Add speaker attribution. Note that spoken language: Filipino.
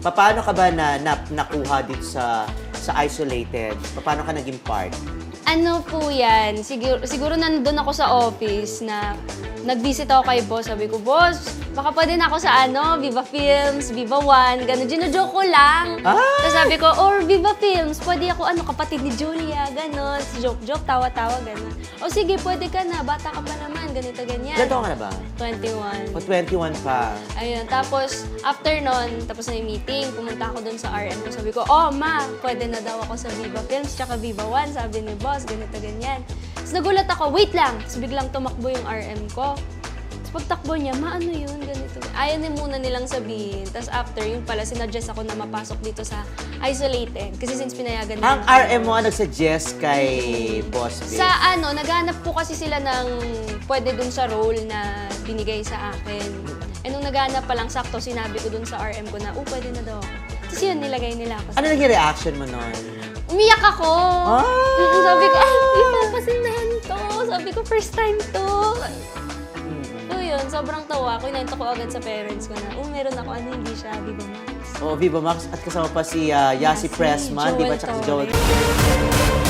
Speaker 1: Paano ka ba nakuha dito sa Isolated? Paano ka naging part?
Speaker 2: Ano po yan, siguro nandun ako sa office na nag-visit ako kay boss. Sabi ko, boss, baka pwede na ako sa Viva Films, Viva One, gano'n. Gino-joke ko lang. Tapos sabi ko, or Viva Films, pwede ako kapatid ni Julia, gano'n. Joke-joke, tawa-tawa, gano'n. O sige, pwede ka na, bata ka pa naman, ganito, ganyan.
Speaker 1: Ilan taon ka na ba?
Speaker 2: 21.
Speaker 1: O 21 pa.
Speaker 2: Ayun, tapos after nun, tapos na yung meeting, pumunta ako dun sa RM ko. Sabi ko, oh ma, pwede na daw ako sa Viva Films, tsaka Viva One, sabi ni boss, ganito, ganyan. Tapos nagulat ako, wait lang, tapos biglang tumakbo yung RM ko. Tapos pagtakbo niya, ma, ano yun, ganito. Ayaw na muna nilang sabihin. Tapos after, yung pala, sinuggest ako na mapasok dito sa Isolated. Kasi since pinayagan
Speaker 1: Ang
Speaker 2: nila.
Speaker 1: RM mo ang nagsuggest kay Boss B?
Speaker 2: Sa naghanap po kasi sila ng pwede dun sa role na binigay sa akin. Eh nung naghanap pa lang, sakto sinabi ko dun sa RM ko na, pwede na daw ako. Tapos yun, nilagay nila ako.
Speaker 1: Ano naging reaction mo nun?
Speaker 2: Umiyak ako! Sabi ko, ipapasindahan to! Sabi ko, first time to! So yun, sobrang tawa. Kunento ko agad sa parents ko na, meron ako, hindi siya, Viva Max.
Speaker 1: Viva Max at kasama pa si Yasi Pressman, di ba? Tsaka si Joel.
Speaker 2: Torres.